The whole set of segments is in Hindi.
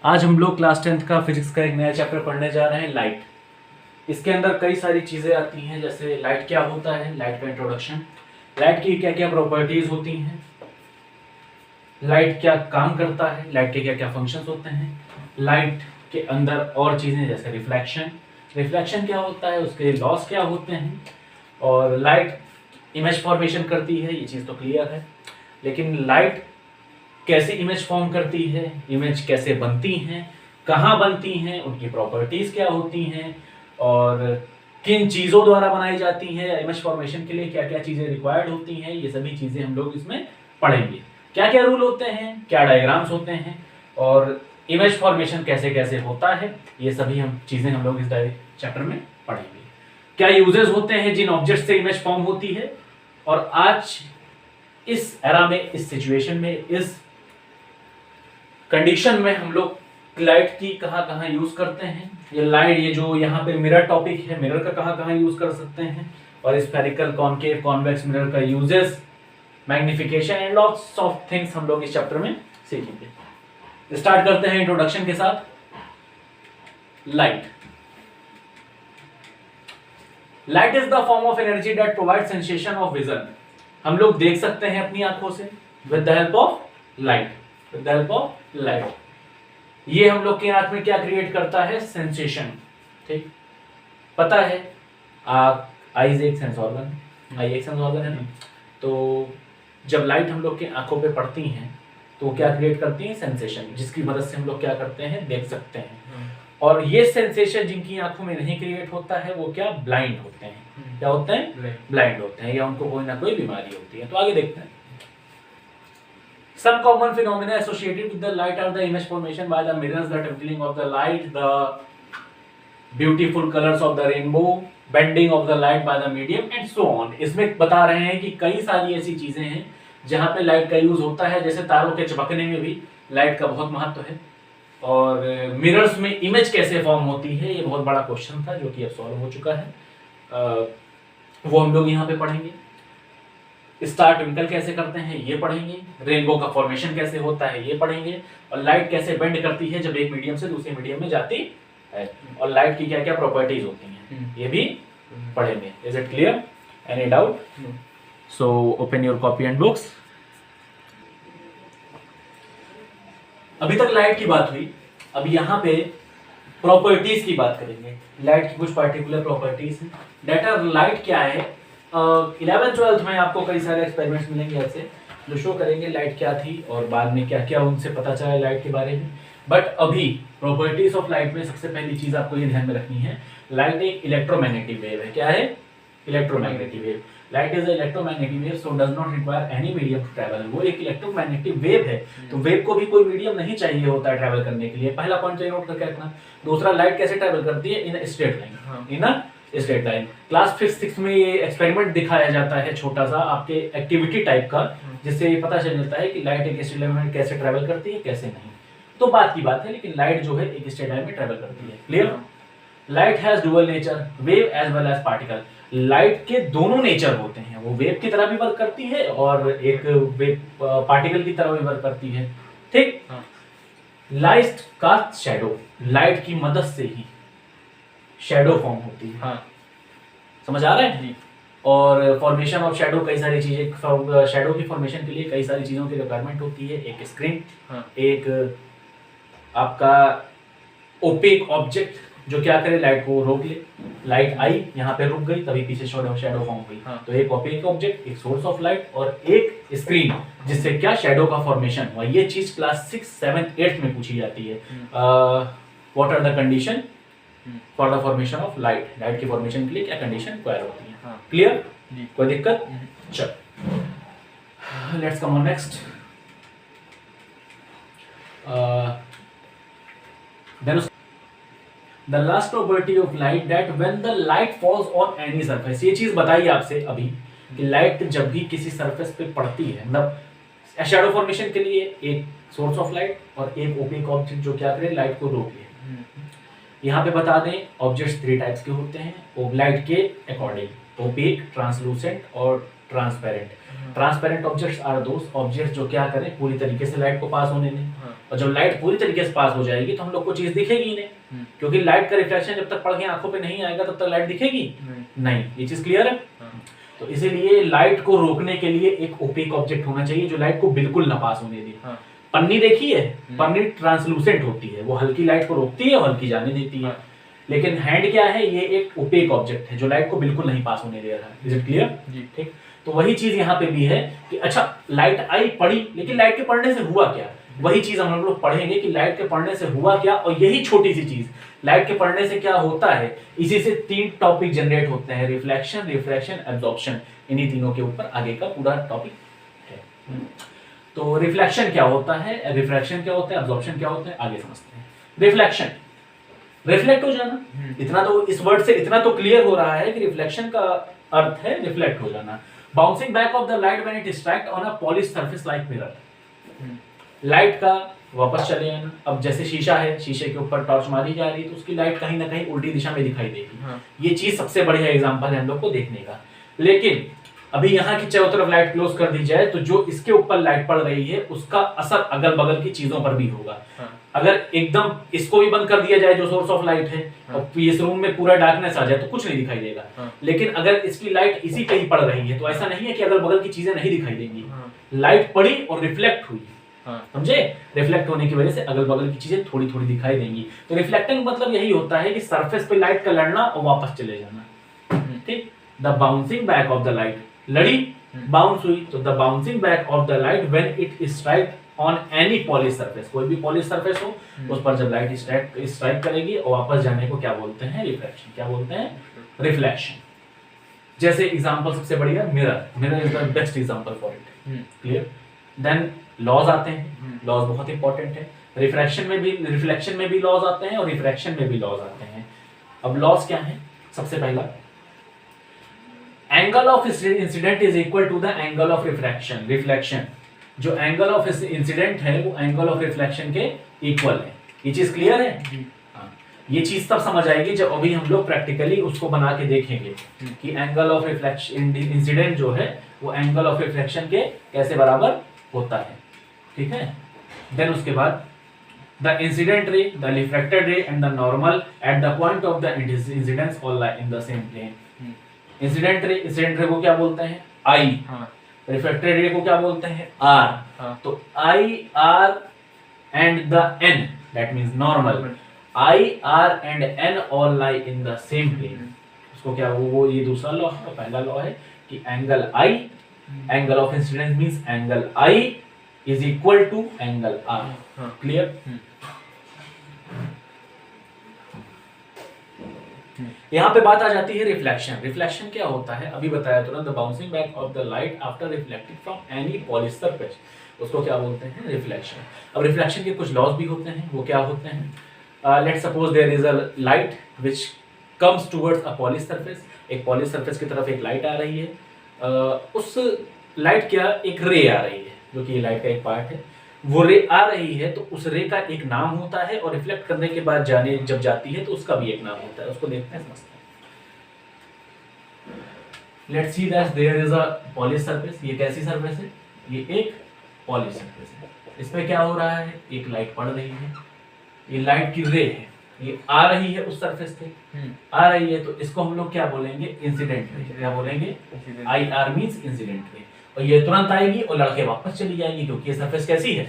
आज हम लोग क्लास 10th का फिजिक्स का एक नया चैप्टर पढ़ने जा रहे हैं, लाइट। इसके अंदर कई सारी चीज़ें आती हैं, जैसे लाइट क्या होता है, लाइट का इंट्रोडक्शन, लाइट की क्या क्या प्रॉपर्टीज होती हैं, लाइट क्या काम करता है, लाइट के क्या क्या फंक्शंस होते हैं, लाइट के अंदर और चीज़ें जैसे रिफ्लेक्शन, रिफ्लेक्शन क्या होता है, उसके लॉस क्या होते हैं, और लाइट इमेज फॉर्मेशन करती है, ये चीज़ तो क्लियर है। लेकिन लाइट कैसे इमेज फॉर्म करती है, इमेज कैसे बनती हैं, कहाँ बनती हैं, उनकी प्रॉपर्टीज क्या होती हैं, और किन चीज़ों द्वारा बनाई जाती हैं, इमेज फॉर्मेशन के लिए क्या क्या चीज़ें रिक्वायर्ड होती हैं, ये सभी चीज़ें हम लोग इसमें पढ़ेंगे। क्या क्या रूल होते हैं, क्या डायग्राम्स होते हैं, और इमेज फॉर्मेशन कैसे कैसे होता है, ये सभी चीज़ें हम लोग इस चैप्टर में पढ़ेंगे। क्या यूजेस होते हैं जिन ऑब्जेक्ट से इमेज फॉर्म होती है, और आज इस एरा में, इस सिचुएशन में, इस कंडीशन में हम लोग लाइट की कहाँ कहाँ यूज करते हैं। ये लाइट, ये जो यहाँ पे मिरर टॉपिक है, मिरर का कहाँ कहाँ यूज कर सकते हैं, और स्फेरिकल, कॉनकेव, कॉन्वेक्स मिरर का uses, magnification and lots of things हम लोग इस चैप्टर में सीखेंगे। स्टार्ट करते हैं इंट्रोडक्शन के साथ। Light light is the form of energy that provide sensation of vision. हम लोग देख सकते हैं अपनी आंखों से with the help of light, with the help of light. ये हम लोग के आंख में क्या क्रिएट करता है, सेंसेशन। ठीक, पता है आईज एक सेंस ऑर्गन, आई एक सेंस ऑर्गन है ना। तो जब लाइट हम लोग के आंखों पे पड़ती हैं तो क्या क्रिएट करती है, सेंसेशन, जिसकी मदद से हम लोग क्या करते हैं, देख सकते हैं। और ये सेंसेशन जिनकी आंखों में नहीं क्रिएट होता है वो क्या, ब्लाइंड होते हैं। क्या होते हैं, ब्लाइंड होते हैं, या उनको कोई ना कोई बीमारी होती है। तो आगे देखते हैं। Some common phenomena associated with the light are the image formation by the mirrors, the twinkling of the light, the beautiful colors of the rainbow, bending of the light by the medium and so on। इसमें बता रहे हैं कि कई सारी ऐसी चीजें हैं जहाँ पे लाइट का यूज होता है, जैसे तारों के चमकने में भी लाइट का बहुत महत्व है। और मिरर्स में इमेज कैसे फॉर्म होती है, ये बहुत बड़ा क्वेश्चन था जो कि अब सॉल्व हो चुका है। वो हम लोग यहाँ पे पढ़ेंगे। स्टार ट्विंकल कैसे करते हैं ये पढ़ेंगे, रेनबो का फॉर्मेशन कैसे होता है ये पढ़ेंगे, और लाइट कैसे बेंड करती है जब एक मीडियम से दूसरे मीडियम में जाती है, और लाइट की क्या क्या प्रॉपर्टीज होती हैं ये भी पढ़ेंगे। Is it clear, any doubt? So open your copy and books. अभी तक लाइट की बात हुई, अब यहाँ पे प्रॉपर्टीज की बात करेंगे। लाइट की कुछ पार्टिकुलर प्रॉपर्टीज हैं। डेटा लाइट क्या है, 11th-12th में आपको कई सारे एक्सपेरिमेंट्स मिलेंगे ऐसे जो शो करेंगे लाइट क्या थी और बाद में क्या क्या उनसे पता चला लाइट के बारे में। बट अभी प्रॉपर्टीज ऑफ लाइट में सबसे पहली चीज आपको ये ध्यान में रखनी है, लाइट एक इलेक्ट्रोमैग्नेटिक वेव है। क्या है, electromagnetic wave. Light is electromagnetic wave so does not require any medium to travel. वो एक इलेक्ट्रोमैग्नेटिक वेव है तो वेव को भी कोई मीडियम नहीं चाहिए होता है ट्रैवल करने के लिए। पहला पॉइंट तो नोट करके रखना। दूसरा, लाइट कैसे ट्रैवल करती है, in straight line, in straight line. Class 5th-6th में ये एक्सपेरिमेंट दिखाया जाता है छोटा सा आपके एक्टिविटी टाइप का, जिससे ये पता चल जाता है कि लाइट एक स्ट्रेट लाइन में कैसे ट्रैवल करती है कैसे नहीं। तो बात की बात है, लेकिन लाइट जो है एक स्ट्रेट लाइन में ट्रैवल करती है। Clear? Light has dual nature, wave as well as particle. Light के दोनों नेचर होते हैं, वो वेव की तरह भी वर्क करती है और एक वेव पार्टिकल की तरह भी वर्क करती है। ठीक, लाइट कास्ट शैडो, लाइट की मदद से ही शैडो फॉर्म होती है। समझ आ रहा है जी? और फॉर्मेशन ऑफ शैडो, कई सारी चीजें, शैडो की फॉर्मेशन के लिए कई सारी चीजों की रिक्वायरमेंट होती है। एक स्क्रीन, एक आपका ओपेक ऑब्जेक्ट जो क्या करे, लाइट को रोक ले। लाइट आई, यहाँ पे रुक गई, तभी पीछे शैडो फॉर्म हुई। तो एक ओपेक ऑब्जेक्ट, एक सोर्स ऑफ लाइट, और एक स्क्रीन जिससे क्या, शैडो का फॉर्मेशन हुआ। ये चीज क्लास 6, 7, 8 में पूछी जाती है। What are the condition for the formation of light, light की फॉर्मेशन के लिए क्या कंडीशन रिक्वायर होती है। क्लियर? कोई दिक्कत? चल, let's come on next. Then the last property of light that when the light falls on any surface. ये चीज बताई आपसे अभी कि लाइट जब भी किसी सरफेस पे पड़ती है, मतलब शैडो फॉर्मेशन के लिए एक सोर्स ऑफ लाइट और एक ओपेक ऑब्जेक्ट जो क्या करे, लाइट को रोक ले। यहाँ पे बता दें, ऑब्जेक्ट्स 3 टाइप्स के होते हैं लाइट के अकॉर्डिंग, ओपेक, ट्रांसलूसेंट और transparent. Transparent objects are those objects जो क्या करें, पूरी तरीके से लाइट को पास होने दें। और जब लाइट पूरी तरीके से पास हो जाएगी तो हम लोग को चीज दिखेगी नहीं, क्योंकि लाइट का रिफ्लेक्शन जब तक पड़ के आंखों पे नहीं आएगा तब तक लाइट दिखेगी नहीं। ये चीज क्लियर है? तो इसीलिए लाइट को रोकने के लिए एक ओपेक ऑब्जेक्ट होना चाहिए जो लाइट को बिल्कुल ना पास होने दे। पन्नी देखी है, पन्नी ट्रांसलूसेंट होती है, वो हल्की लाइट को रोकती है और हल्की जाने देती है। लेकिन हैंड क्या है, ये एक ओपेक ऑब्जेक्ट है जो लाइट को बिल्कुल नहीं पास होने दे रहा है। Is it clear? ठीक। तो वही चीज यहाँ पे भी है कि अच्छा लाइट आई पड़ी, लेकिन लाइट के पड़ने से हुआ क्या, वही चीज हम लोग पढ़ेंगे कि लाइट के पड़ने से हुआ क्या। और यही छोटी सी चीज लाइट के पड़ने से क्या होता है, इसी से 3 टॉपिक जनरेट होते हैं, रिफ्लेक्शन, रिफ्रैक्शन, एब्जॉर्प्शन। इन्हीं तीनों के ऊपर आगे का पूरा टॉपिक है। तो रिफ्लेक्शन क्या होता है, रिफ्रैक्शन क्या होता है, एब्जॉर्प्शन क्या होता है, आगे समझते हैं। रिफ्लेक्शन, रिफ्लेक्ट हो जाना। इतना तो इस वर्ड से इतना तो क्लियर हो रहा है कि रिफ्लेक्शन का अर्थ है रिफ्लेक्ट हो जाना। Bouncing back of the light when it strike on a polish surface like mirror. Light का वापस चले आना। अब जैसे शीशा है, शीशे के ऊपर टॉर्च मारी जा रही है तो उसकी लाइट कहीं ना कहीं उल्टी दिशा में दिखाई देगी। ये चीज सबसे बढ़िया एग्जांपल है हम लोग को देखने का। लेकिन अभी यहाँ की चारों तरफ लाइट क्लोज कर दी जाए तो जो इसके ऊपर लाइट पड़ रही है उसका असर अगल बगल की चीजों पर भी होगा। अगर एकदम इसको भी बंद कर दिया जाए जो सोर्स ऑफ लाइट है, और इस रूम में पूरा डार्कनेस आ जाए तो कुछ नहीं दिखाई देगा। लेकिन अगर इसकी लाइट इसी पे ही पड़ रही है तो ऐसा नहीं है कि अगल बगल की चीजें नहीं दिखाई देंगी। लाइट पड़ी और रिफ्लेक्ट हुई, समझे? रिफ्लेक्ट होने की वजह से अगल बगल की चीजें थोड़ी थोड़ी दिखाई देंगी। तो रिफ्लेक्टिंग मतलब यही होता है कि सरफेस पे लाइट का लड़ना और वापस चले जाना। ठीक। The bouncing back of the light, लड़ी बाउंस हुई, तो the bouncing back of the light when it strike on any polish surface, कोई भी पॉलिश सरफेस हो उस पर जब लाइट स्ट्राइक करेगी और वापस जाने को क्या बोलते हैं, रिफ्लेक्शन। क्या बोलते हैं? रिफ्लेक्शन। जैसे एग्जांपल सबसे बढ़िया mirror, mirror is the best example for it. Clear? Then laws आते हैं, लॉज बहुत इंपॉर्टेंट है। रिफ्लेक्शन में भी लॉज आते हैं और रिफ्रैक्शन में भी लॉज आते हैं। अब लॉज क्या है? सबसे पहला, angle of incident is equal to the angle of refraction. Reflection जो एंगल ऑफ इंसिडेंट है वो एंगल ऑफ रिफ्लेक्शन के इक्वल है। ये चीज क्लियर है? हाँ। ये चीज तब समझ आएगी जब अभी हम लोग प्रैक्टिकली उसको बना के देखेंगे कि एंगल ऑफ रिफ्लेक्शन इंसिडेंट जो है वो एंगल ऑफ रिफ्लेक्शन के कैसे बराबर होता है। ठीक है? देन उसके बाद the incident ray, the reflected ray and the normal at the point of the incidence all lie in the same plane. Incident ray को क्या बोलते हैं? आई। रिफ्लेक्टेड रे को क्या बोलते हैं? आर। तो I R and the N, that means normal, I R and N all lie in the same plane. उसको क्या वो ये दूसरा लॉ है। पहला लॉ है कि angle I, angle of incidence means angle I is equal to angle R. Clear? यहाँ पे बात आ जाती है रिफ्लेक्शन। रिफ्लेक्शन क्या होता है? अभी बताया तुरंत, the bouncing back of the light after reflecting from any polish surface, उसको क्या बोलते हैं? रिफ्लेक्शन। अब रिफ्लेक्शन के कुछ लॉज भी होते हैं, वो क्या होते हैं? Let's suppose there is a light which comes towards a polish surface. एक पॉलिश सरफेस की तरफ एक लाइट आ रही है, उस लाइट क्या एक रे आ रही है जो कि ये लाइट का एक पार्ट है। वो रे आ रही है तो उस रे का एक नाम होता है और रिफ्लेक्ट करने के बाद जब जाती है तो उसका भी एक नाम होता है। उसको देखते हैं, समझते हैं। Let's see that there is a polish surface. ये कैसी सरफेस है? ये एक पॉलिश सरफेस है। इसमें क्या हो रहा है? एक लाइट पड़ रही है, ये लाइट की रे है, ये आ रही है उस सरफेस पे, आ रही है, तो इसको हम लोग क्या बोलेंगे? Incident ray. क्या बोलेंगे? I R means incident ray. और ये तुरंत आएगी और लड़के वापस चली जाएगी क्योंकि ये सरफेस कैसी है?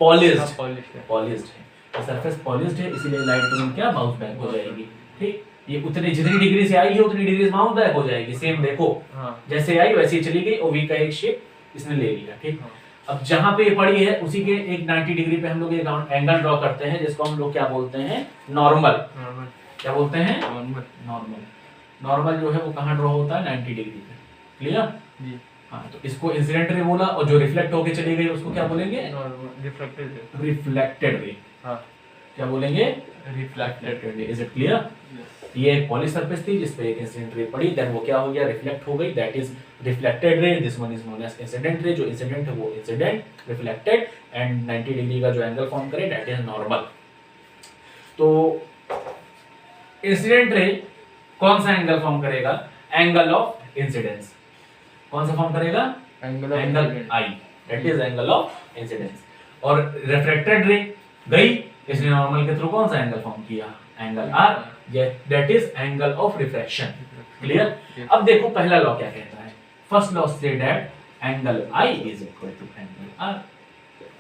पॉलिश्ड। पॉलिश्ड है, तो सरफेस पॉलिश्ड है, इसीलिए लाइट तुरंत क्या बाउंस बैक हो जाएगी। ठीक? ये उतनी जितनी डिग्री से आई है उतनी डिग्री से बाउंस बैक हो जाएगी। सेम देखो, जैसे आई वैसे ही चली गई और वी का एक शेप इसने ले लिया। ठीक? अब जहां पे ये पड़ी है उसी के एक 90 डिग्री पे हम लोग एक एंगल ड्रॉ करते हैं जिसको हम लोग क्या बोलते हैं? नॉर्मल। क्या बोलते हैं? नॉर्मल। नॉर्मल जो है वो कहाँ ड्रॉ होता है? 90 डिग्री पे। क्लियर? जी। हाँ, तो इसको इंसिडेंट रे बोला और जो रिफ्लेक्ट होके चली गई उसको क्या बोलेंगे? Reflected ray. हाँ, क्या बोलेंगे? Reflected ray. Is it clear? ये एक पॉलिश सरफेस थी जिस पे एक इंसिडेंट रे पड़ी, देन वो क्या हो गया? रिफ्लेक्ट हो गई, that is reflected ray. This one is known as incident ray. जो इंसिडेंट है वो इंसिडेंट, रिफ्लेक्टेड एंड 90 डिग्री का जो एंगल फॉर्म करे दैट इज नॉर्मल। तो इंसिडेंट रे कौन सा एंगल फॉर्म करेगा? Angle of incidence. कौन सा फॉर्म करेगा? Angle I, that is angle of incidence. और रिफ्रैक्टेड रे गई, इसने नॉर्मल के थ्रू कौन सा एंगल फॉर्म किया? Angle R, that is angle of refraction. Clear? अब देखो पहला लॉ क्या कहता है। फर्स्ट लॉ से that angle I is equal to angle are.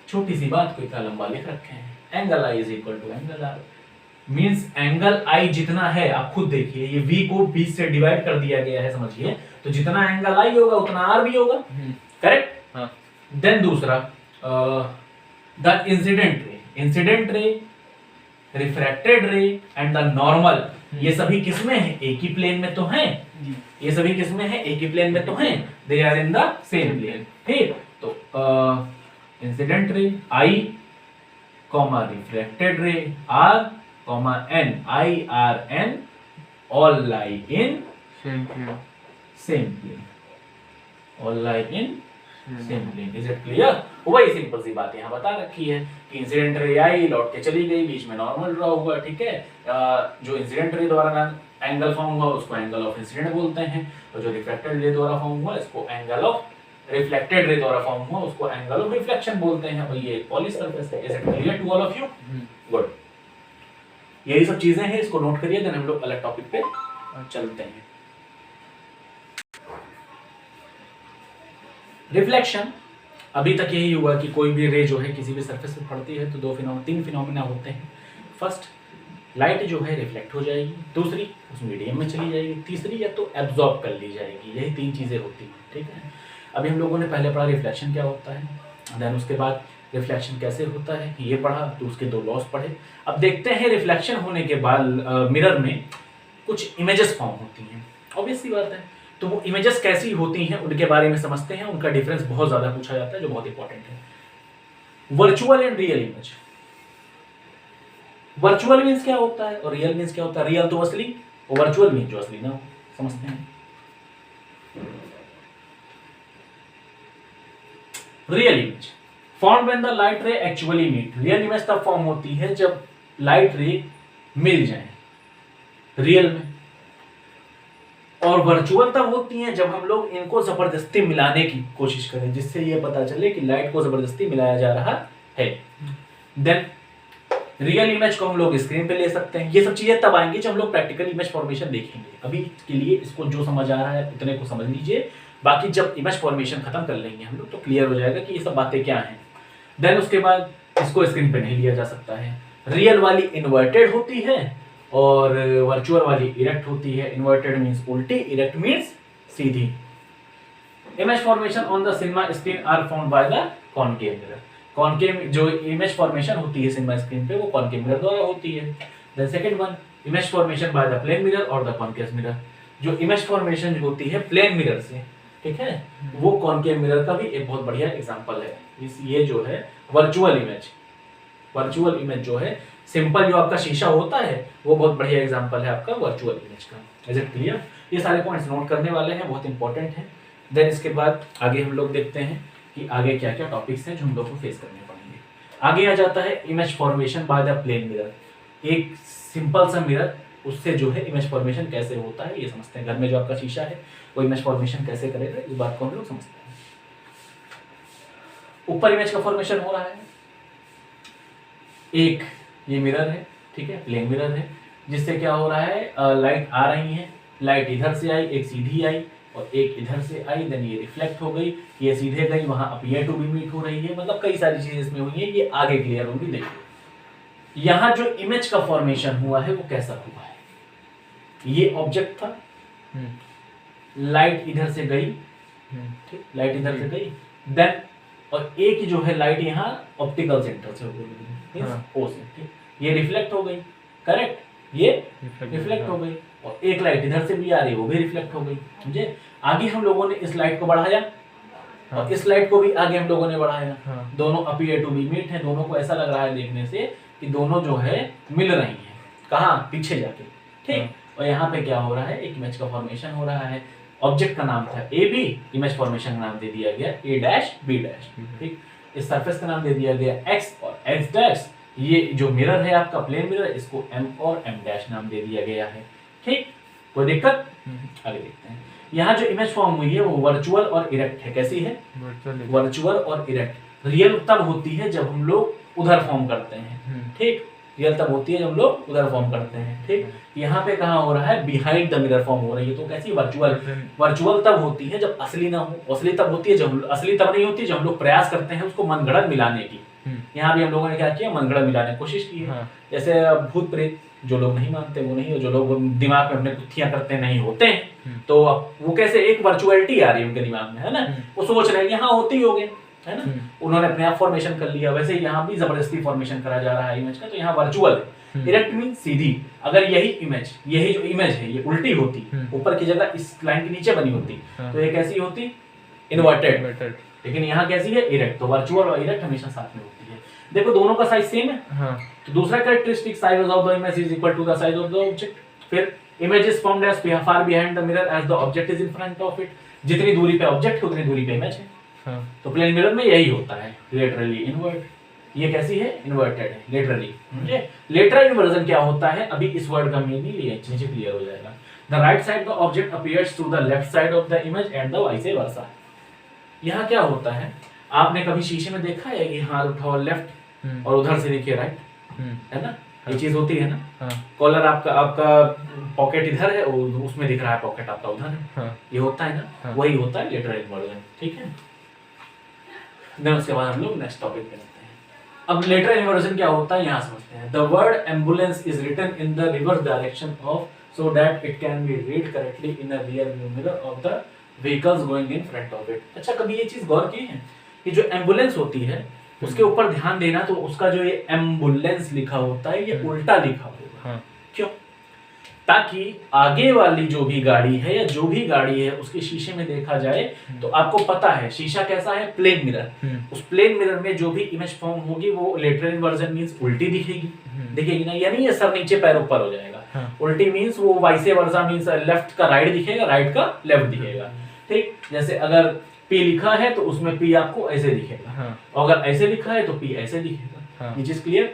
छोटी सी बात को इतना लंबा लिख रखे हैं, angle I is equal to angle R. Means angle I जितना है, आप खुद देखिए, ये v को 20 से डिवाइड कर दिया गया है, समझिए, तो जितना एंगल आई होगा उतना आर भी होगा। करेक्ट? हाँ। देन दूसरा द इंसिडेंट रे, रिफ्रैक्टेड रे एंड द नॉर्मल, ये सभी किसमें है? एक ही प्लेन में तो हैं। ये सभी किसमें है? एक ही प्लेन में तो हैं। They are in the same plane. ठीक, तो incident ray I comma refracted ray R comma N, I R N, all lie in same plane, all lie in same plane. Is it clear? वही सिंपल सी बात यहाँ बता रखी है कि इंसिडेंट रे आई लौट के चली गई, बीच में नॉर्मल ड्रॉ हुआ। ठीक है, जो इंसिडेंट रे द्वारा एंगल फॉर्म हुआ उसको एंगल ऑफ इंसिडेंट बोलते हैं, और जो रिफ्रैक्टेड रे द्वारा फॉर्म हुआ इसको एंगल ऑफ रिफ्लेक्टेड रे द्वारा फॉर्म हुआ उसको एंगल ऑफ रिफ्लेक्शन बोलते हैं। और ये पॉली सरफेस है। Is it clear to all of you? Good, यही सब चीजें हैं, इसको नोट करिए, देन हम लोग अलग टॉपिक पे चलते हैं। रिफ्लेक्शन, अभी तक यही हुआ कि कोई भी रे जो है किसी भी सरफेस पे पड़ती है तो तीन फिनोमेना होते हैं। फर्स्ट, लाइट जो है रिफ्लेक्ट हो जाएगी, दूसरी उस मीडियम में चली जाएगी, तीसरी या तो एब्जॉर्ब कर ली जाएगी। यही तीन चीजें होती हैं। ठीक है, अभी हम लोगों ने पहले पढ़ा रिफ्लेक्शन क्या होता है, देन उसके बाद रिफ्लेक्शन कैसे होता है ये पढ़ा, तो उसके दो लॉस पढ़े। अब देखते हैं रिफ्लेक्शन होने के बाद मिरर में कुछ इमेजेस फॉर्म होती हैं। ऑब्वियस सी बात है, तो वो इमेजेस कैसी होती हैं उनके बारे में समझते हैं। उनका डिफरेंस बहुत ज्यादा पूछा जाता है, जो बहुत इंपॉर्टेंट है। Virtual and real image. Virtual means क्या होता है और रियल मीन्स क्या होता है? रियल तो असली, और वर्चुअल मीन्स जो असली ना हो, समझते हैं। Real image form when the light ray actually meet. Real image तब फॉर्म होती है जब लाइट रे मिल जाए रियल में, और वर्चुअल तब होती हैं जब हम लोग इनको जबरदस्ती मिलाने की कोशिश करें, जिससे ये पता चले कि लाइट को जबरदस्ती मिलाया जा रहा है। देन रियल इमेज को हम लोग स्क्रीन पे ले सकते हैं। ये सब चीजें तब आएंगी जब हम लोग प्रैक्टिकल इमेज फॉर्मेशन देखेंगे। अभी के लिए इसको जो समझ आ रहा है उतने को समझ लीजिए, बाकी जब इमेज फॉर्मेशन खत्म कर लेंगे हम लोग तो क्लियर हो जाएगा कि ये सब बातें क्या हैं। देन उसके बाद इसको स्क्रीन पे नहीं लिया जा सकता है। रियल वाली इन्वर्टेड होती है और वर्चुअल वाली इरेक्ट होती है। इन्वर्टेड मींस उल्टी, इरेक्ट मींस सीधी। Image formation on the cinema screen are found by the concave mirror. Concave जो इमेज फॉर्मेशन होती है सिनेमा स्क्रीन पे वो कॉनकेव मिरर द्वारा होती है। Then second one, image formation by the plane mirror और द कॉनकेव मिरर। जो इमेज फॉर्मेशन जो होती है प्लेन मिरर से, ठीक है, वो कॉनकेव मिरर का भी एक बहुत बढ़िया एग्जांपल है। ये जो है वर्चुअल इमेज जो है सिंपल जो आपका शीशा होता है वो बहुत बढ़िया एग्जांपल है आपका वर्चुअल इमेज का। Is it clear? ये सारे पॉइंट्स नोट करने वाले हैं, बहुत इंपॉर्टेंट हैं। देन इसके बाद आगे हम लोग देखते हैं कि आगे क्या क्या टॉपिक्स हैं जो हम लोग को फेस करने पड़ेंगे। आगे आ जाता है image formation by the plane mirror. एक सिंपल सा मिरर, उससे जो है इमेज फॉर्मेशन कैसे होता है ये समझते हैं। घर में जो आपका शीशा है वो इमेज फॉर्मेशन कैसे करेगा इस बात को हम लोग समझते हैं। ऊपर इमेज का फॉर्मेशन हो रहा है, एक ये मिरर है, ठीक है, प्लेन मिरर है, जिससे क्या हो रहा है, लाइट आ रही है, लाइट इधर से आई, एक सीधी आई और एक इधर से आई, देन ये रिफ्लेक्ट हो गई, ये सीधे गई, वहां अपीयर टू बी मीट हो रही है, मतलब कई सारी चीजें इसमें हुई है। ये आगे क्लियर होगी। देखिए यहाँ जो इमेज का फॉर्मेशन हुआ है वो कैसा हुआ है। ये ऑब्जेक्ट था, लाइट इधर से गई, ठीक, लाइट इधर से गई, देन और एक जो है लाइट यहाँ ऑप्टिकल सेंटर से हो गई, ओ से, ठीक, ये रिफ्लेक्ट हो गई, करेक्ट, ये रिफ्लेक्ट हो गई, और एक लाइट इधर से भी आ रही है वो भी रिफ्लेक्ट हो गई। समझे? आगे हम लोगों ने इस लाइट को बढ़ाया और इस लाइट को भी आगे हम लोगों ने बढ़ाया। दोनों अपीयर टू बी मीट है, दोनों को ऐसा लग रहा है देखने से कि दोनों जो है मिल रही हैं, कहाँ, पीछे जाके, ठीक। और यहाँ पे क्या हो रहा है, एक इमेज का फॉर्मेशन हो रहा है। ऑब्जेक्ट का नाम था ए बी, इमेज फॉर्मेशन का नाम दे दिया गया ए डैश बी डैश, ठीक। इस सरफेस का नाम दे दिया गया एक्स और एक्स डैश। ये जो मिरर है आपका प्लेन मिरर, इसको एम और एम डैश नाम दे दिया गया है, ठीक। कोई दिक्कत? आगे देखते हैं। यहाँ जो इमेज फॉर्म हुई है वो वर्चुअल और इरेक्ट है। कैसी है? वर्चुअल और इरेक्ट। रियल तब होती है जब हम लोग उधर फॉर्म करते हैं, ठीक। रियल तब होती है जब हम लोग उधर फॉर्म करते हैं, ठीक। यहाँ पे कहाँ हो रहा है? बिहाइंड द मिरर फॉर्म हो रही है, तो कैसी? वर्चुअल। वर्चुअल तब होती है जब असली ना हो, असली तब होती है जब, असली तब नहीं होती जब हम लोग प्रयास करते हैं उसको मनगढ़ंत मिलाने की। यहाँ भी हम लोगों ने क्या किया? मनगढ़ंत मिलाने की कोशिश की है। जैसे भूत प्रेत, जो लोग नहीं मानते वो नहीं, जो लोग दिमाग में अपने कुत्थियां करते नहीं होते हैं, तो वो कैसे? एक वर्चुअलिटी आ रही है उनके दिमाग में, है ना। वो सोच रहे हैं यहाँ होते ही होंगे, है ना। उन्होंने अपने आप फॉर्मेशन कर लिया। वैसे ही यहाँ भी जबरदस्ती फॉर्मेशन करा जा रहा है इमेज का, तो यहाँ वर्चुअल है। इरेक्ट मीन सीधी। अगर यही इमेज, यही जो इमेज है ये उल्टी होती, ऊपर की जगह इस लाइन के नीचे बनी होती, तो ये कैसी होती? इन्वर्टेड। लेकिन यहाँ कैसी है? इरेक्ट। तो वर्चुअल और इरेक्ट हमेशा साथ में होती है। देखो दोनों का साइज सेम है। तो दूसरा characteristic, size of the image is equal to the size of the object. फिर image is formed as far behind the mirror as the object is in front of it. जितनी दूरी पे ऑब्जेक्ट है उतनी दूरी पे इमेज है। तो प्लेन मिरर में यही होता है, लेटरली इनवर्ट। ये कैसी है? इन्वर्टेड है, लेटरली। लेटरल इन्वर्जन क्या होता है? अभी इस वर्ड का मीनिंग ये नीचे क्लियर हो जाएगा। The right side the object appears to the left side of the image and the vice versa. यहाँ क्या होता है? आपने कभी शीशे में देखा है कि हाथ उठाओ लेफ्ट और उधर से देखिए राइट, है ना। ये चीज होती है ना। कॉलर आपका पॉकेट इधर है और उसमें दिख रहा है पॉकेट आपका उधर है। ये होता है ना। वही होता है लेटरल इन्वर्जन, ठीक है। देन उसके बाद हम लोग नेक्स्ट टॉपिक पे आते हैं। अब लेटरल इन्वर्जन क्या होता है यहाँ समझते हैं। The word ambulance is written in the reverse direction of so that it can be read correctly in a rear view mirror of the vehicles going in front of it. अच्छा, कभी ये चीज गौर की है कि जो एम्बुलेंस होती है उसके ऊपर ध्यान देना, तो उसका जो ये एम्बुलेंस लिखा होता है ये उल्टा लिखा होगा। क्यों? ताकि आगे वाली जो भी गाड़ी है या जो भी गाड़ी है उसके शीशे में देखा जाए तो आपको पता है शीशा कैसा है? Plane mirror. उस प्लेन मिरर में जो भी इमेज फॉर्म होगी वो लेटरल इन्वर्जन मींस उल्टी दिखेगी, दिखेगी ना। यानी ये सर नीचे पैर ऊपर हो जाएगा। उल्टी मींस वो वाइस वर्सा मींस लेफ्ट का राइट दिखेगा, राइट का लेफ्ट दिखेगा, ठीक। जैसे अगर P लिखा है तो उसमें P आपको ऐसे दिखेगा, और अगर ऐसे लिखा है तो P ऐसे दिखेगा। ये चीज क्लियर,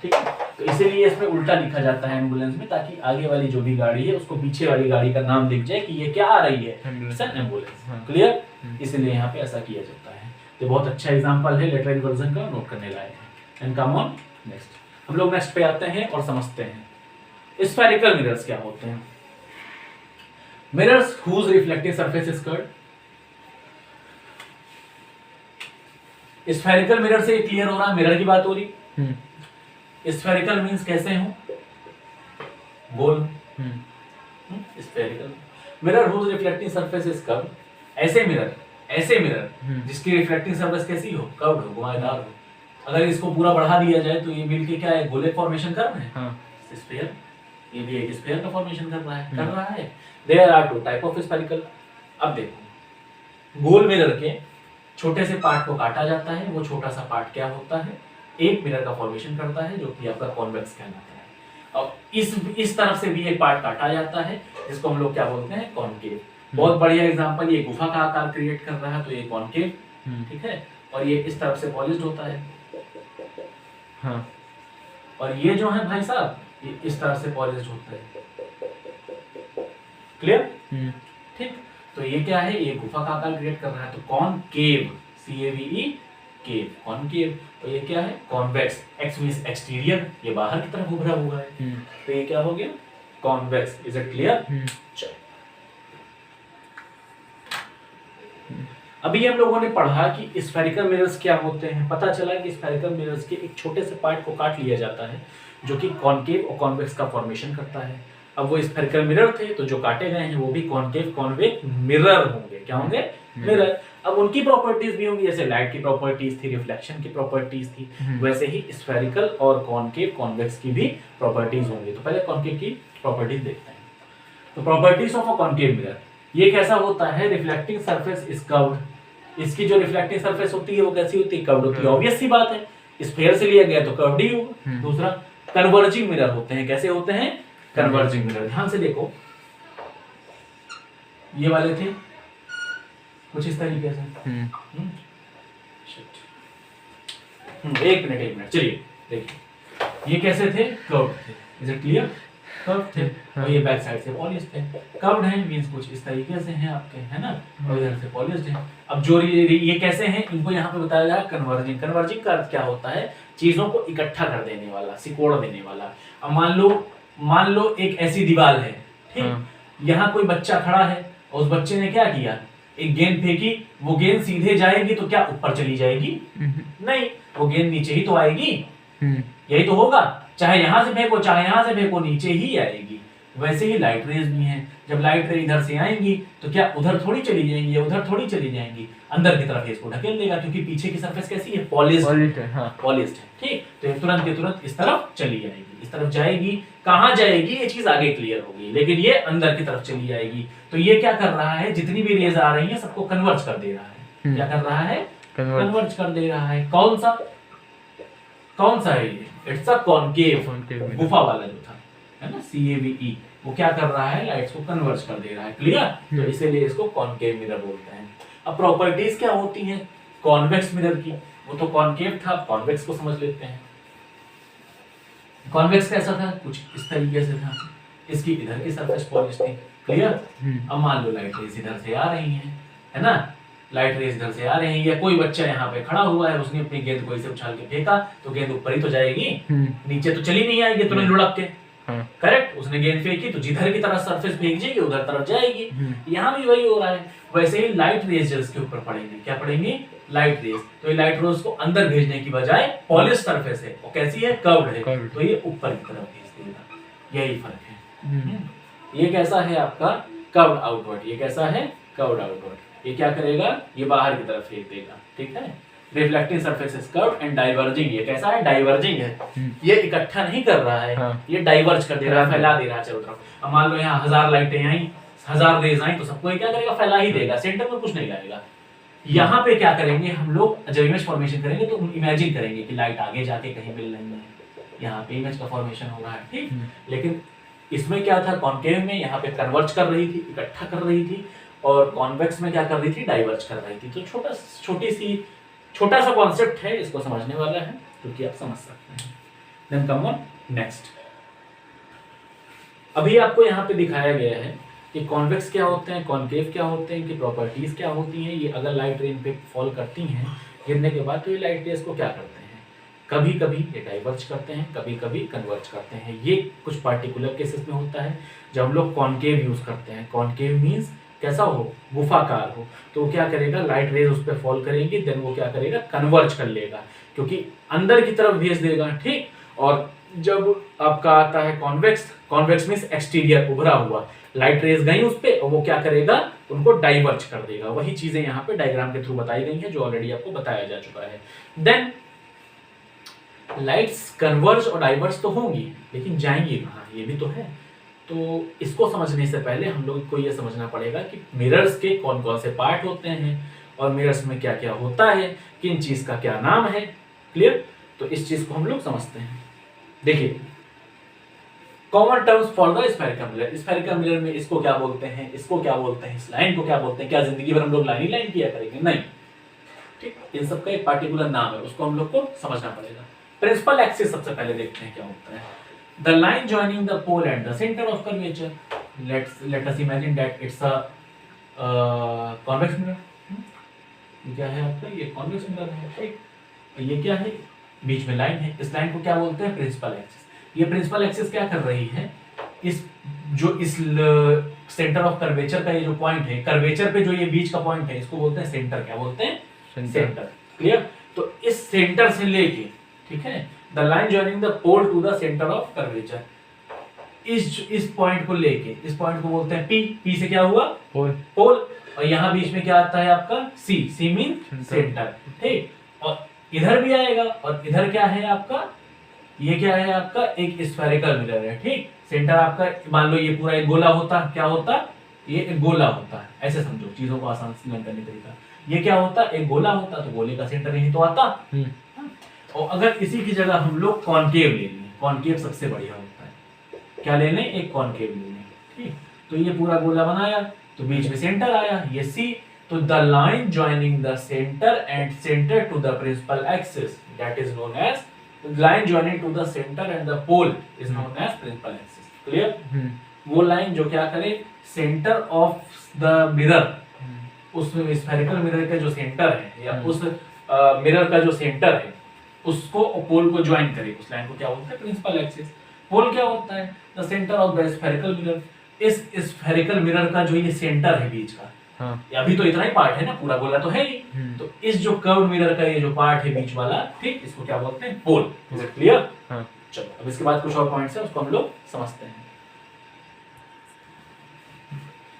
ठीक है। तो इसीलिए इसमें उल्टा लिखा जाता है एम्बुलेंस में, ताकि आगे वाली जो भी गाड़ी है उसको पीछे वाली गाड़ी का नाम दिख जाए कि ये क्या आ रही है, एम्बुलेंस। क्लियर, इसीलिए यहाँ पे ऐसा किया जाता है। तो बहुत अच्छा एग्जांपल है लेटरल इन्वर्जन का, नोट करने लायक है। And come on next. हम लोग नेक्स्ट पे आते हैं और समझते हैं स्फेरिकल मिरर्स क्या होते हैं। Mirrors whose reflective surface is curved. Spherical mirror से क्लियर हो रहा है, मिरर की बात हो रही। स्फेरिकल मींस कैसे हो? गोल। Spherical mirror whose reflecting surface is curved. ऐसे मिरर जिसकी रिफ्लेक्टिंग सरफेस कैसी हो? कर्व्ड हो, घुमावदार हो। अगर इसको पूरा बढ़ा दिया जाए तो ये मिलके क्या है? गोले फॉर्मेशन कर रहे हैं। स्फीयर, ये भी एक स्फीयर का फॉर्मेशन कर रहा है। There are two type of spherical. अब देखो, गोल मिरर के छोटे से पार्ट को काटा जाता है। वो छोटा सा पार्ट क्या होता है? एक मिरर का फॉर्मेशन करता है, जो कि आपका कॉन्वेक्स कहलाता है। और इस तरफ से भी एक पार्ट काटा जाता है, जिसको हम लोग क्या बोलते हैं? कॉनकेव। बहुत बढ़िया एग्जांपल, ये गुफा का आकार क्रिएट कर रहा है तो ये कॉनकेव, ठीक है। और ये इस तरफ से पॉलिश्ड होता है, हाँ। और ये जो है भाई साहब, ये इस तरफ से पॉलिश्ड होता है। क्लियर, ठीक। तो ये क्या है? ये गुफा का आकार क्रिएट कर रहा है, तो कॉनकेव, CAVE, केव, कॉनकेव। तो ये क्या है? कॉन्वेक्स। एक्स मींस एक्सटीरियर, ये बाहर की तरफ उभरा हुआ है, तो ये क्या हो गया? कॉन्वेक्स। Is it clear? चलो, अभी हम लोगों ने पढ़ा कि स्फेरिकल मिरर्स क्या होते हैं। पता चला कि स्फेरिकल मिरर्स के एक छोटे से पार्ट को काट लिया जाता है, जो कि कॉनकेव और कॉन्वेक्स का फॉर्मेशन करता है। अब वो स्फेरिकल मिरर थे, तो जो काटे गए हैं वो भी कॉनकेव कॉन्वेक्स मिरर होंगे। क्या होंगे? मिरर। अब उनकी प्रॉपर्टीज भी होंगी, जैसे लाइट की प्रॉपर्टीज थी, रिफ्लेक्शन की प्रॉपर्टीज थी, वैसे ही स्फेरिकल और कॉनकेव कॉन्वेक्स की भी प्रॉपर्टीज होंगी। तो पहले कॉनकेव की प्रॉपर्टीज देखते हैं। तो properties of a concave mirror, ये कैसा होता है? Reflecting surface is curved. इसकी जो रिफ्लेक्टिंग सरफेस होती है वो कैसी होती है? कर्व्ड होती है। ऑब्वियस सी बात है, स्फीयर से लिया गया तो कर्व्ड ही होगा। दूसरा, कन्वर्जिंग मिरर होते हैं। कैसे होते हैं? Converging mirror. ध्यान से देखो, ये वाले थे कुछ इस तरीके से। एक मिनट चलिए देखिए, ये कैसे थे? कर्व्ड थे। Is it clear? कर्व थे, और ये बैक साइड से पॉलिश थे। कर्व्ड है मींस कुछ इस तरीके से हैं आपके, है ना, और इधर से पॉलिश्ड है। अब जो ये कैसे हैं, इनको यहाँ पे बताया जा रहा है कन्वर्जिंग। कन्वर्जिंग का अर्थ क्या होता है, चीजों को इकट्ठा कर देने वाला, सिकोड़ देने वाला। अब मान लो एक ऐसी दीवार है, ठीक, यहाँ कोई बच्चा खड़ा है और उस बच्चे ने क्या किया, एक गेंद फेंकी, वो गेंद सीधे जाएगी तो क्या ऊपर चली जाएगी? नहीं, वो गेंद नीचे ही तो आएगी। यही तो होगा, चाहे यहां से फेंको चाहे यहां से फेंको, नीचे ही आएगी। वैसे ही लाइट रेज भी हैं, जब लाइट रे इधर से आएंगी तो क्या उधर थोड़ी चली जाएंगी या उधर थोड़ी चली जाएंगी, अंदर की तरफ इसको ढकेल देगा, क्योंकि पीछे की सरफेस कैसी है, पॉलिश्ड है, पॉलिश्ड है, ठीक। तो ये तुरंत के तुरंत इस तरफ चली जाएगी, इस तरफ जाएगी। कहां जाएगी ये चीज आगे क्लियर होगी, लेकिन ये अंदर की तरफ चली जाएगी। तो ये क्या कर रहा है, जितनी भी रेज आ रही है सबको कन्वर्ज कर दे रहा है। क्या कर रहा है, कन्वर्ज कर दे रहा है। कौन सा है ये, इट्स अ कॉनकेव, गुफा वाला जो था, है ना, CAVE, वो क्या कर रहा है, लाइट्स को कन्वर्ज कर दे रहा है। क्लियर? तो इसीलिए इसको कॉनकेव मिरर बोलते हैं। अब प्रॉपर्टीज क्या होती हैं कॉन्वेक्स मिरर की, वो तो कॉनकेव था, कॉन्वेक्स को समझ लेते हैं। कॉन्वेक्स कैसा था, कुछ इस तरीके से था, इसकी इधर की सरफेस पॉलिश थी। क्लियर? अब मान लो लाइट रेज इधर से आ रही है ना, लाइट रेज इधर से आ रही है, या कोई बच्चा यहाँ पे खड़ा हुआ है, उसने अपनी गेंद को ऐसे उछाल के फेंका तो गेंद ऊपर ही तो जाएगी, नीचे तो चली नहीं आएगी तुरंत लुढ़क के। करेक्ट? उसने गेंद फेंकी तो जिधर की तरफ सरफेस फेंक जाएगी उधर तरफ जाएगी। यहाँ भी वही हो रहा है। वैसे ही लाइट रेज इसके ऊपर पड़ेंगे, क्या पड़ेंगे, लाइट रेज। तो ये लाइट रेज को अंदर भेजने की बजाय पॉलिश सरफेस है और कैसी है, कर्व्ड है, तो ये ऊपर की तरफ भेज देगा। यही फर्क है। ये कैसा है आपका, कर्व्ड आउटवर्ड, ये कैसा है, कर्व्ड आउटवर्ड। ये क्या करेगा, ये बाहर की तरफ फेंक देगा। ठीक है? Reflecting surface is curved and diverging, ये कैसा है, डाइवर्जिंग है। ये इकट्ठा नहीं कर रहा है, ये डाइवर्ज कर दे रहा है, फैला दे रहा है चारों तरफ। अब मान लो यहाँ 1000 लाइटें आई, 1000 रेज आई, तो सबको ये क्या करेगा, फैला ही देगा, सेंटर में कुछ नहीं लाएगा। यहाँ पे क्या करेंगे हम लोग, जब इमेज फॉर्मेशन करेंगे तो इमेजिन करेंगे कि लाइट आगे जाके कहीं मिल रही है, यहाँ पे इमेज का फॉर्मेशन हो रहा है। ठीक, लेकिन इसमें क्या था, कॉनकेव में यहाँ पे कन्वर्ज कर रही थी, इकट्ठा कर रही थी, और कॉन्वेक्स में क्या कर रही थी, डाइवर्ज कर रही थी। तो छोटा सा कॉन्सेप्ट है, इसको समझने वाला है, क्योंकि आप समझ सकते हैं। Then come on next. अभी आपको यहाँ पे दिखाया गया है कि कॉन्वेक्स क्या होते हैं, कॉनकेव क्या होते हैं, इनकी प्रॉपर्टीज क्या होती हैं। ये अगर लाइट रे इन पे फॉल करती हैं गिरने के बाद, तो ये लाइट रेज को क्या करते हैं, कभी कभी ये डाइवर्ज करते हैं, कभी कभी कन्वर्ज करते हैं। ये कुछ पार्टिकुलर केसेस में होता है जब हम लोग कॉनकेव यूज करते हैं। कॉनकेव मीन्स कैसा हो, गुफाकार हो, तो वो क्या करेगा, लाइट रेज उस पर फॉल करेगी, देन वो क्या करेगा, कन्वर्ज कर लेगा, क्योंकि अंदर की तरफ भेज देगा। ठीक, और जब आपका आता है कॉन्वेक्स, कॉन्वेक्स मीन्स एक्सटीरियर, उभरा हुआ, लाइट रेज गई उस पे और वो क्या करेगा, उनको डाइवर्ज कर देगा। वही चीजें यहाँ पे डायग्राम के थ्रू बताई गई हैं, जो ऑलरेडी आपको बताया जा चुका है। देन लाइट्स कन्वर्ज और डाइवर्ज तो होंगी, लेकिन जाएंगी कहाँ, ये भी तो है। तो इसको समझने से पहले हम लोग को ये समझना पड़ेगा कि मिरर्स के कौन कौन से पार्ट होते हैं और मिरर्स में क्या क्या होता है, किन चीज का क्या नाम है। क्लियर? तो इस चीज को हम लोग समझते हैं। देखिए, common terms for the spherical mirror. Spherical mirror में इसको क्या बोलते हैं, इसको क्या बोलते हैं, इस लाइन को क्या बोलते हैं। क्या जिंदगी भर हम लोग लाइन ही लाइन किया करेंगे? नहीं। ठीक, इन सब का एक पार्टिकुलर नाम है, उसको हम लोग को समझना पड़ेगा। प्रिंसिपल एक्सिस सबसे पहले देखते हैं क्या होता है। The line joining the pole and the center of curvature. Let us imagine that it's a convex mirror. ये क्या है आपका, ये convex mirror है। ठीक, ये क्या है, बीच में लाइन है, इस लाइन को क्या बोलते हैं, प्रिंसिपल एक्सिस। ये प्रिंसिपल एक्सिस क्या कर रही है, इस सेंटर ऑफ कर्वेचर का ये जो पॉइंट है, कर्वेचर पे जो ये बीच का पॉइंट है, इसको बोलते हैं सेंटर। क्या बोलते हैं, सेंटर। क्लियर? तो इस सेंटर से लेके, ठीक है, the line joining the pole to the centre of curvature, इस पॉइंट को लेके, इस पॉइंट को बोलते हैं पी से क्या हुआ, पोल, और यहाँ बीच में क्या आता है आपका, सी मीन सेंटर। ठीक, और इधर भी आएगा, और इधर क्या है आपका, ये क्या है आपका, एक स्फेरिकल मिरर है। ठीक, सेंटर आपका, मान लो ये पूरा एक गोला होता, क्या होता, ये एक गोला होता है, ऐसे समझो चीजों को आसान से करने का तरीका। ये क्या होता, एक गोला होता, तो गोले का सेंटर यही तो आता। और अगर इसी की जगह हम लोग कॉनकेव ले लें, कॉनकेव सबसे बढ़िया होता है। क्या ले लें, एक कॉनकेव ले लें। ठीक, तो ये पूरा गोला बनाया, तो बीच में सेंटर आया, ये सी, तो the line joining the centre and centre to the principal axis, that is known as line joining to the centre and the pole is known as principal axis. Clear. वो लाइन जो क्या करे, सेंटर ऑफ द मिरर, उस स्फेरिकल मिरर का जो सेंटर है या उस मिरर का जो सेंटर है उसको पोल को ज्वाइन करे, उस लाइन को क्या बोलते हैं, प्रिंसिपल एक्सिस। पोल क्या होता है, the centre of the spherical mirror. इस स्फेरिकल मिरर का जो ये सेंटर है बीच का, अभी तो इतना ही पार्ट है ना, पूरा गोला तो है ही, तो इस जो कर्व मिरर का ये जो पार्ट है बीच वाला, ठीक, इसको क्या बोलते हैं, पोल। Is it clear? चलो अब इसके बाद कुछ और पॉइंट्स है, उसको हम लोग समझते हैं।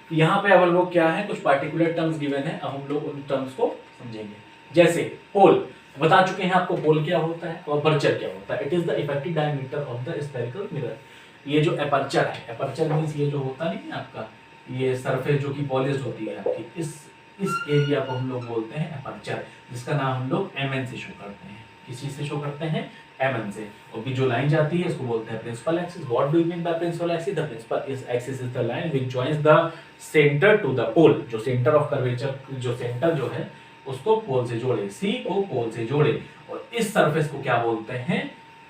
यहाँ पे अब हम लोग क्या है, कुछ पार्टिकुलर टर्म्स गिवन है, अब हम लोग उन टर्म्स को समझेंगे। जैसे पोल बता चुके हैं आपको, पोल क्या होता है और अपर्चर क्या होता है। It is the effective diameter of the spherical mirror. ये जो अपर्चर है, अपर्चर मींस ये जो होता नहीं है आपका, ये सरफेस जो कि पॉलिश्ड होती है आपकी, इस एरिया को हम लोग बोलते हैं अपर्चर, जिसका नाम हम लोग एमएन से शो करते हैं। किस चीज से शो करते हैं, एमएन से। और भी जो लाइन जाती है इसको बोलते हैं principal axis. What do you mean by principal axis? The principal axis is the line which joins the centre to the pole. जो सेंटर ऑफ कर्वेचर, जो सेंटर जो है उसको पोल से जोड़े, सी को पोल से जोड़े, और इस सरफेस को क्या बोलते हैं,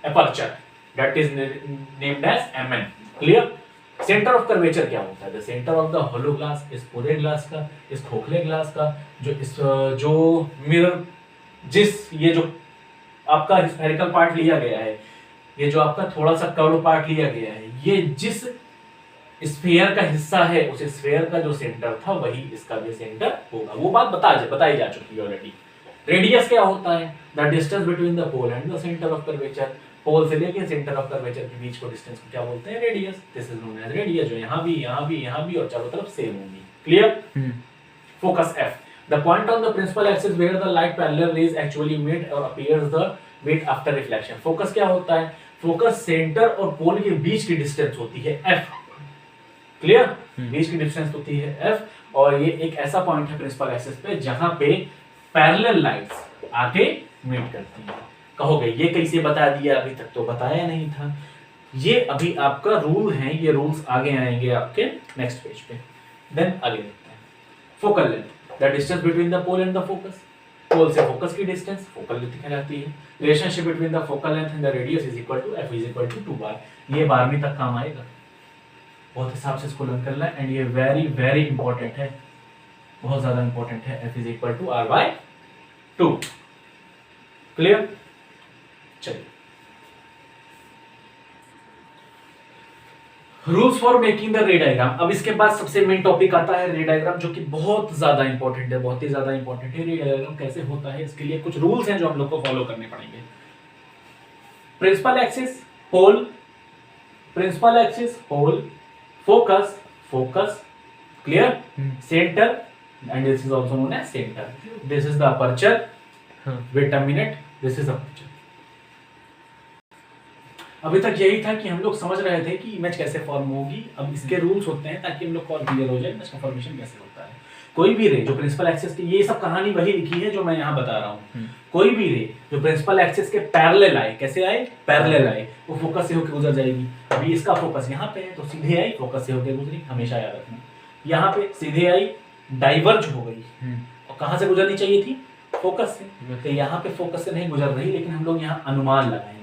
aperture. That is named as MN. Clear? Centre of curvature क्या होता है, the centre of the hollow glass, इस पूरे ग्लास का, इस खोखले ग्लास का, जो मिरर, जिस ये जो आपका स्फेरिकल पार्ट लिया गया है, ये जो आपका थोड़ा सा कर्व पार्ट लिया गया है, ये जिस स्फीयर का हिस्सा है, उस स्फीयर का जो सेंटर था वही इसका भी सेंटर होगा। वो बात बताई जा चुकी है ऑलरेडी। रेडियस क्या होता है, the distance between the pole and the centre of curvature. Pole से लेके सेंटर ऑफ कर्वेचर के बीच को डिस्टेंस को क्या बोलते हैं, radius. This is known as radius, जो यहाँ भी और चारों तरफ सेम होगी। Clear? Focus F, the point on the principal axis where the light parallel rays actually meet or appears the meet after reflection। Focus क्या होता है, फोकस सेंटर और पोल के बीच की डिस्टेंस होती है एफ। क्लियर? बीच की डिस्टेंस होती है एफ, और ये एक ऐसा पॉइंट है प्रिंसिपल एक्सिस पे जहां पे पैरेलल लाइट्स आके मीट करती हैं। कहोगे ये कैसे बता दिया, अभी तक तो बताया नहीं था। ये अभी आपका रूल है, ये रूल्स आगे आएंगे आपके नेक्स्ट पेज पे। देन आगे देखते हैं। Focal length, the distance between the pole and the focus. Pole से फोकस की डिस्टेंस फोकल लेंथ कहलाती है। Relationship between the focal length and the radius is equal to F is equal to 2 बार। ये 12वीं तक काम आएगा, बहुत हिसाब से इसको लर्न करना है, एंड ये वेरी वेरी इंपॉर्टेंट है, बहुत ज्यादा इंपॉर्टेंट है। F is equal to R by 2। Clear? चलिए, rules for making the ray diagram. अब इसके बाद सबसे मेन टॉपिक आता है रे डायग्राम, जो कि बहुत ज्यादा इंपॉर्टेंट है, बहुत ही ज्यादा इंपॉर्टेंट है। रे डायग्राम कैसे होता है, इसके लिए कुछ रूल्स हैं जो हम लोग को फॉलो करने पड़ेंगे। Principal axis pole, principal axis pole, focus focus, clear, centre, and this is also known as centre. This is the aperture, wait a minute, this is aperture. अभी तक यही था कि हम लोग समझ रहे थे कि इमेज कैसे फॉर्म होगी। अब इसके रूल्स होते हैं ताकि हम लोग को और क्लियर हो जाए इमेज का फॉर्मेशन कैसे होता है। कोई भी रे जो प्रिंसिपल एक्सिस की, ये सब कहानी वही लिखी है जो मैं यहाँ बता रहा हूँ। कोई भी रे जो प्रिंसिपल एक्सिस के पैरेलल आए, कैसे आए, पैरेलल आए, वो फोकस से होकर गुजर जाएगी। अभी इसका फोकस यहाँ पे है तो सीधे आई, फोकस से होकर गुजरी, हमेशा याद रखना। यहाँ पे सीधे आई, डाइवर्ज हो गई, और कहाँ से गुजरनी चाहिए थी, फोकस से। तो यहाँ पे फोकस से नहीं गुजर रही, लेकिन हम लोग यहाँ अनुमान लगाएंगे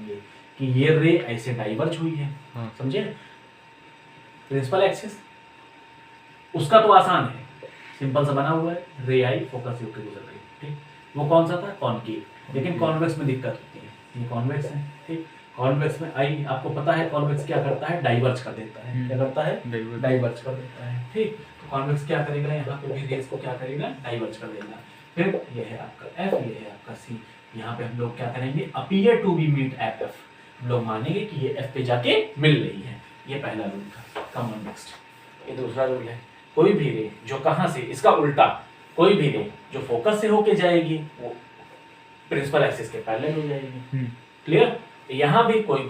कि ये रे ऐसे डाइवर्ज हुई है। समझे? प्रिंसिपल एक्सिस उसका तो आसान है, सिंपल सा बना हुआ है, रे आई, फोकस से होकर गुजर रही, ठीक। वो कौन सा था, कॉनकेव। लेकिन कॉन्वेक्स में दिक्कत होती है, ये कॉन्वेक्स है, ठीक। कॉन्वेक्स में आई, आपको पता है कॉन्वेक्स क्या करता है, डाइवर्ज कर देता है। क्या करता है, डाइवर्ज कर देता है, ठीक। तो कॉन्वेक्स क्या करेगा, यहाँ पे भी रेस को क्या करेगा, डाइवर्ज कर देगा। फिर ये है आपका एफ, ये है आपका सी। यहाँ पे हम लोग क्या करेंगे, appear to be meet at F, हम लोग मानेंगे कि ये एफ पे जाके मिल रही है। ये पहला रूल था। कम ऑन नेक्स्ट। ये दूसरा रूल है, कोई भी रे जो कहाँ से, इसका उल्टा, कोई भी रे जो फोकस से होके जाएगी वो प्रिंसिपल एक्सिस के पैरेलल हो जाएगी। क्लियर? यहाँ भी कोई भी